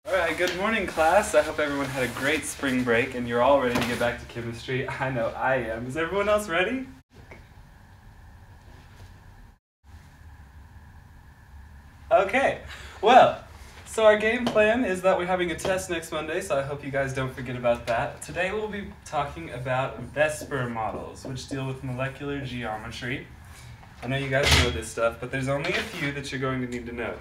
Alright, good morning class. I hope everyone had a great spring break and you're all ready to get back to chemistry. I know I am. Is everyone else ready? Okay, well, so our game plan is that we're having a test next Monday, so I hope you guys don't forget about that. Today we'll be talking about VSEPR models, which deal with molecular geometry. I know you guys know this stuff, but there's only a few that you're going to need to know.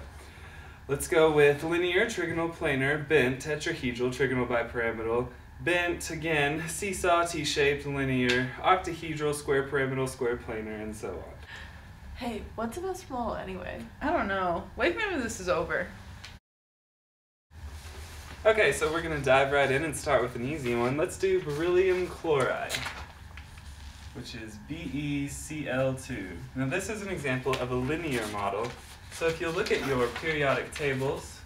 Let's go with linear, trigonal, planar, bent, tetrahedral, trigonal, bipyramidal, bent, again, seesaw, T-shaped, linear, octahedral, square pyramidal, square planar, and so on. Hey, what's a VSEPR model anyway? I don't know. Wake me when this is over. Okay, so we're going to dive right in and start with an easy one. Let's do beryllium chloride, which is BeCl2. Now this is an example of a linear model. So if you look at your periodic tables,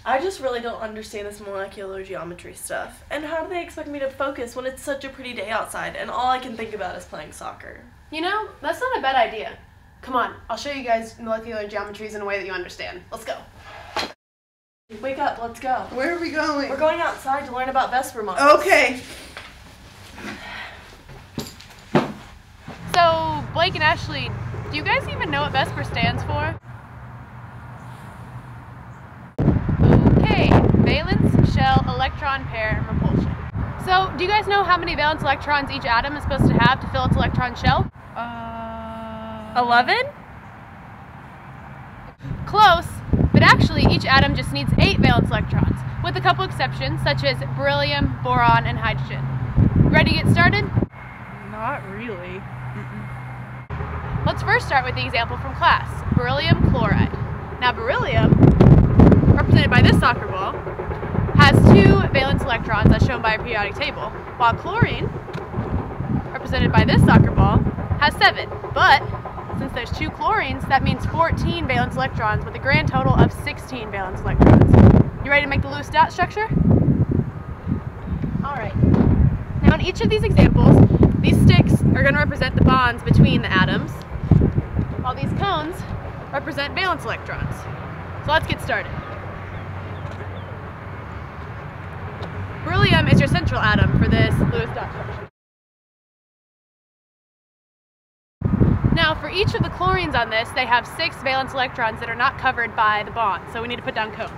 I just really don't understand this molecular geometry stuff. And how do they expect me to focus when it's such a pretty day outside and all I can think about is playing soccer? You know, that's not a bad idea. Come on, I'll show you guys molecular geometries in a way that you understand. Let's go. Wake up, let's go. Where are we going? We're going outside to learn about VSEPR models. Okay. So, Blake and Ashley, do you guys even know what VSEPR stands for? Okay, valence, shell, electron pair, and repulsion. So, do you guys know how many valence electrons each atom is supposed to have to fill its electron shell? 11? Close, but actually each atom just needs 8 valence electrons, with a couple exceptions such as beryllium, boron, and hydrogen. Ready to get started? Not really. Let's first start with the example from class, beryllium chloride. Now beryllium, represented by this soccer ball, has 2 valence electrons as shown by a periodic table, while chlorine, represented by this soccer ball, has 7. But since there's 2 chlorines, that means 14 valence electrons with a grand total of 16 valence electrons. You ready to make the Lewis dot structure? Alright. Now in each of these examples, these sticks are going to represent the bonds between the atoms, while these cones represent valence electrons. So let's get started. Beryllium is your central atom for this Lewis dot structure. Now for each of the chlorines on this, they have 6 valence electrons that are not covered by the bond, so we need to put down cones.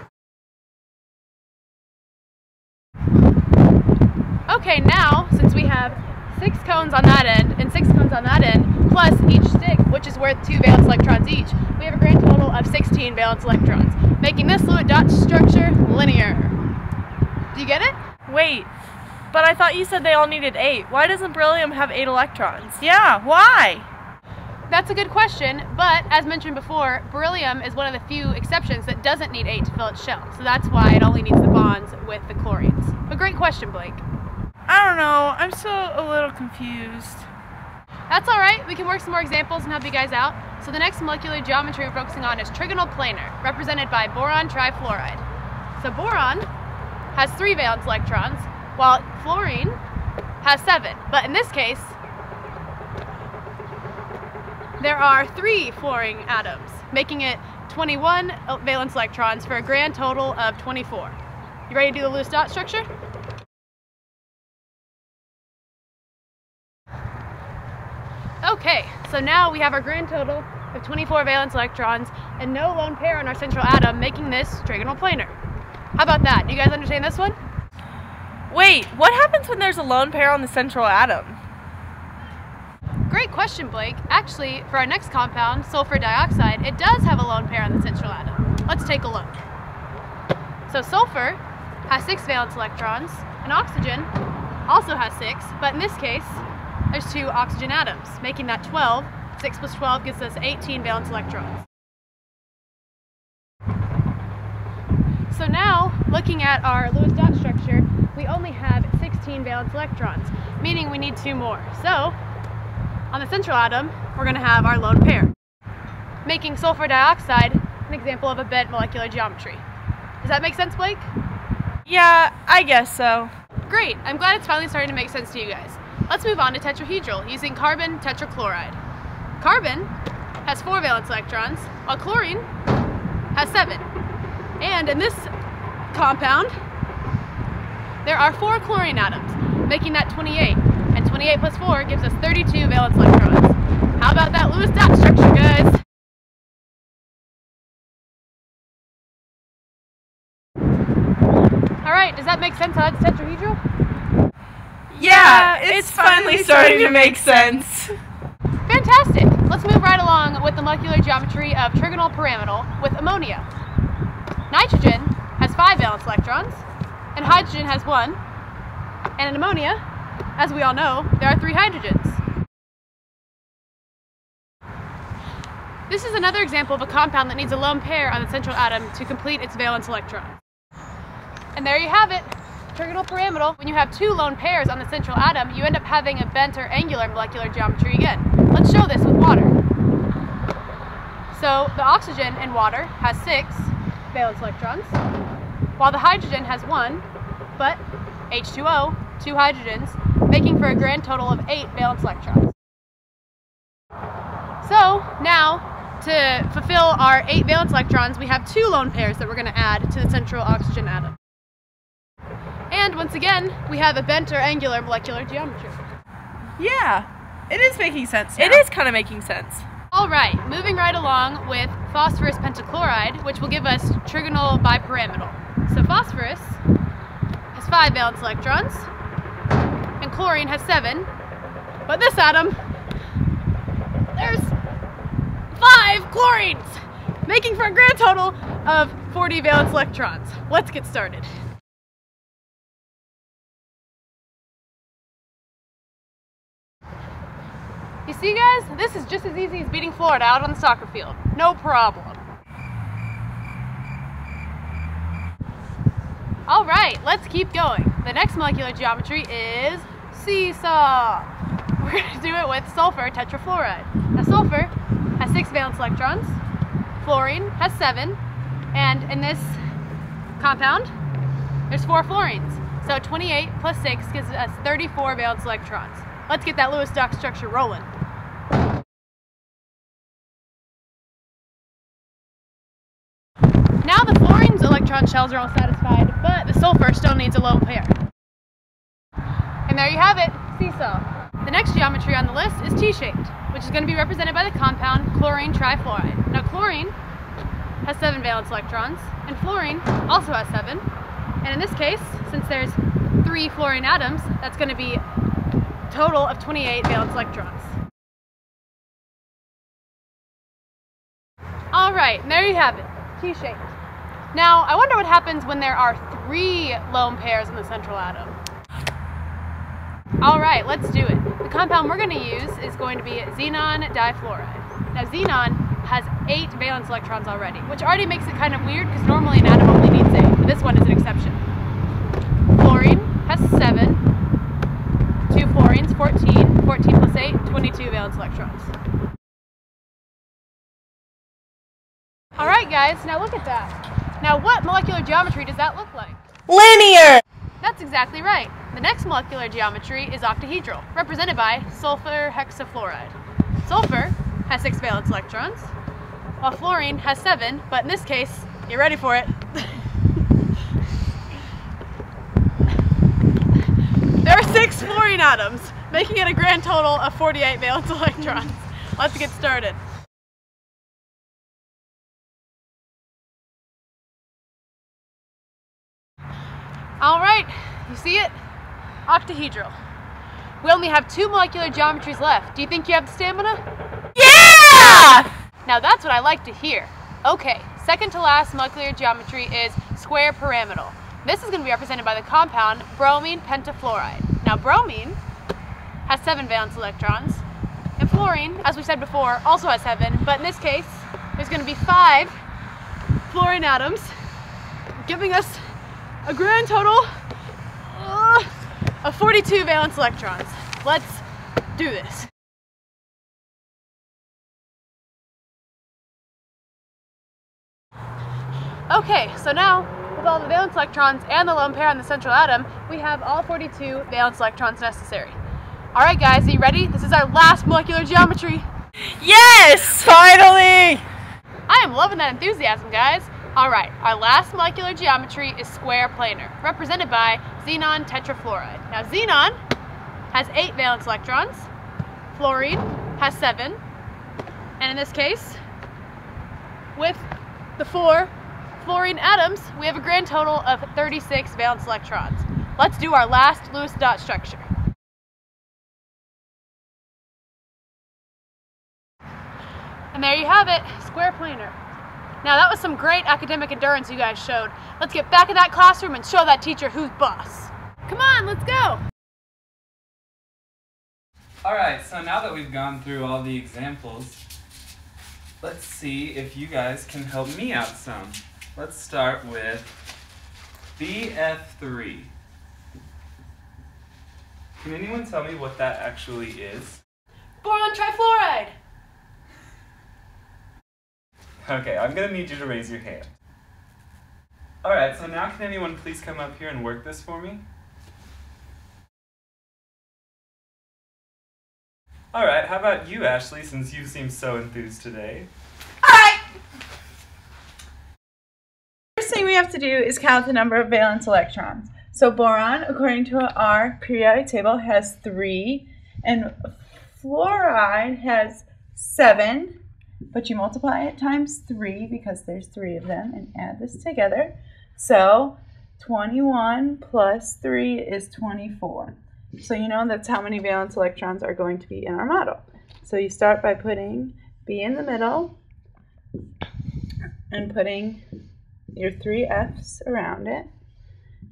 Okay, now since we have 6 cones on that end and 6 cones on that end, plus each stick, which is worth 2 valence electrons each, we have a grand total of 16 valence electrons, making this Lewis dot structure linear. Do you get it? Wait, but I thought you said they all needed 8. Why doesn't beryllium have 8 electrons? Yeah, why? That's a good question, but as mentioned before, beryllium is one of the few exceptions that doesn't need 8 to fill its shell, so that's why it only needs the bonds with the chlorines. But great question, Blake. I don't know, I'm still a little confused. That's alright, we can work some more examples and help you guys out. So the next molecular geometry we're focusing on is trigonal planar, represented by boron trifluoride. So boron has 3 valence electrons, while fluorine has 7. But in this case, there are 3 fluorine atoms, making it 21 valence electrons for a grand total of 24. You ready to do the Lewis dot structure? Okay, so now we have our grand total of 24 valence electrons and no lone pair on our central atom, making this trigonal planar. How about that? Do you guys understand this one? Wait, what happens when there's a lone pair on the central atom? Great question, Blake. Actually, for our next compound, sulfur dioxide, it does have a lone pair on the central atom. Let's take a look. So sulfur has 6 valence electrons, and oxygen also has 6, but in this case, there's 2 oxygen atoms, making that 12. 6 plus 12 gives us 18 valence electrons. So now, looking at our Lewis dot structure, we only have 16 valence electrons, meaning we need 2 more. So, on the central atom, we're going to have our lone pair, making sulfur dioxide an example of a bent molecular geometry. Does that make sense, Blake? Yeah, I guess so. Great, I'm glad it's finally starting to make sense to you guys. Let's move on to tetrahedral, using carbon tetrachloride. Carbon has 4 valence electrons, while chlorine has 7. And in this compound, there are 4 chlorine atoms, making that 28. And 28 plus 4 gives us 32 valence electrons. How about that Lewis-Dot structure, guys? Alright, does that make sense how that's tetrahedral? Yeah, it's finally starting to make sense. Fantastic! Let's move right along with the molecular geometry of trigonal pyramidal with ammonia. Nitrogen has 5 valence electrons, and hydrogen has 1. And in ammonia, as we all know, there are 3 hydrogens. This is another example of a compound that needs a lone pair on the central atom to complete its valence electron. And there you have it, trigonal pyramidal. When you have 2 lone pairs on the central atom, you end up having a bent or angular molecular geometry again. Let's show this with water. So the oxygen in water has 6 valence electrons, while the hydrogen has 1, but H2O, 2 hydrogens, making for a grand total of 8 valence electrons. So now, to fulfill our 8 valence electrons, we have 2 lone pairs that we're going to add to the central oxygen atom. And once again, we have a bent or angular molecular geometry. Yeah, it is making sense now. It is kind of making sense. Alright, moving right along with phosphorus pentachloride, which will give us trigonal bipyramidal. So phosphorus has 5 valence electrons, and chlorine has 7, but this atom, there's 5 chlorines, making for a grand total of 40 valence electrons. Let's get started. You see, guys, this is just as easy as beating Florida out on the soccer field. No problem. All right, let's keep going. The next molecular geometry is seesaw. We're going to do it with sulfur tetrafluoride. Now, sulfur has 6 valence electrons, fluorine has 7, and in this compound, there's 4 fluorines. So 28 plus 6 gives us 34 valence electrons. Let's get that Lewis-Dot structure rolling. Now the fluorine's electron shells are all satisfied, but the sulfur still needs a lone pair. And there you have it, seesaw. The next geometry on the list is T-shaped, which is going to be represented by the compound chlorine trifluoride. Now chlorine has 7 valence electrons, and fluorine also has 7. And in this case, since there's 3 fluorine atoms, that's going to be a total of 28 valence electrons. Alright, there you have it, T-shaped. Now, I wonder what happens when there are 3 lone pairs in the central atom. Alright, let's do it. The compound we're going to use is going to be xenon difluoride. Now, xenon has 8 valence electrons already, which already makes it kind of weird because normally an atom only needs 8, but this one is an exception. Fluorine has 7, 2 fluorines, 14, 14 plus 8, 22 valence electrons. Alright guys, now look at that. Now what molecular geometry does that look like? Linear! That's exactly right. The next molecular geometry is octahedral, represented by sulfur hexafluoride. Sulfur has 6 valence electrons, while fluorine has 7, but in this case, get ready for it. There are 6 fluorine atoms, making it a grand total of 48 valence electrons. Let's get started. Alright, you see it? Octahedral. We only have 2 molecular geometries left. Do you think you have the stamina? Yeah! Now that's what I like to hear. Okay, second to last molecular geometry is square pyramidal. This is going to be represented by the compound bromine pentafluoride. Now bromine has 7 valence electrons, and fluorine, as we said before, also has 7, but in this case, there's going to be 5 fluorine atoms, giving us a grand total of 42 valence electrons. Let's do this. Okay, so now with all the valence electrons and the lone pair on the central atom, we have all 42 valence electrons necessary. Alright guys, are you ready? This is our last molecular geometry. Yes! Finally! I am loving that enthusiasm, guys. Alright, our last molecular geometry is square planar, represented by xenon tetrafluoride. Now xenon has 8 valence electrons, fluorine has 7, and in this case, with the 4 fluorine atoms, we have a grand total of 36 valence electrons. Let's do our last Lewis dot structure. And there you have it, square planar. Now that was some great academic endurance you guys showed. Let's get back in that classroom and show that teacher who's boss. Come on, let's go. Alright, so now that we've gone through all the examples, let's see if you guys can help me out some. Let's start with BF3. Can anyone tell me what that actually is? Boron trifluoride. Okay, I'm gonna need you to raise your hand. Alright, so now can anyone please come up here and work this for me? Alright, how about you, Ashley, since you seem so enthused today? Alright! First thing we have to do is count the number of valence electrons. So boron, according to our periodic table, has 3, and fluoride has 7. But you multiply it times 3 because there's 3 of them and add this together. So 21 plus 3 is 24. So you know that's how many valence electrons are going to be in our model. So you start by putting B in the middle and putting your 3 F's around it.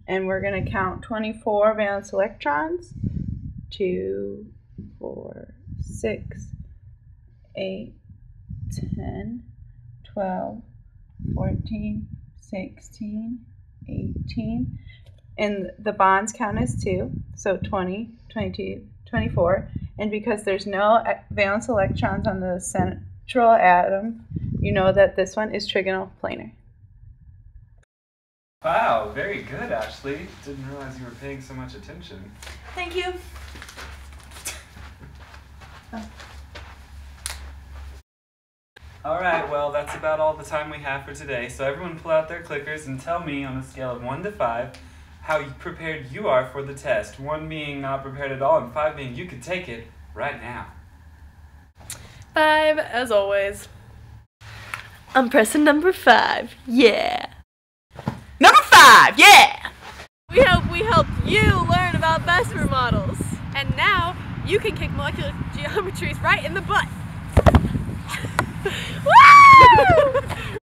And we're going to count 24 valence electrons. 2, 4, 6, 8, 10, 12, 14, 16, 18, and the bonds count as 2, so 20, 22, 24, and because there's no valence electrons on the central atom, you know that this one is trigonal planar. Wow, very good, Ashley. Didn't realize you were paying so much attention. Thank you. Alright, well, that's about all the time we have for today. So everyone pull out their clickers and tell me on a scale of 1 to 5 how prepared you are for the test. 1 being not prepared at all and 5 being you could take it right now. 5, as always. I'm pressing number 5. Yeah. Number 5, yeah! We hope we helped you learn about VSEPR models. And now you can kick molecular geometries right in the butt. Woo!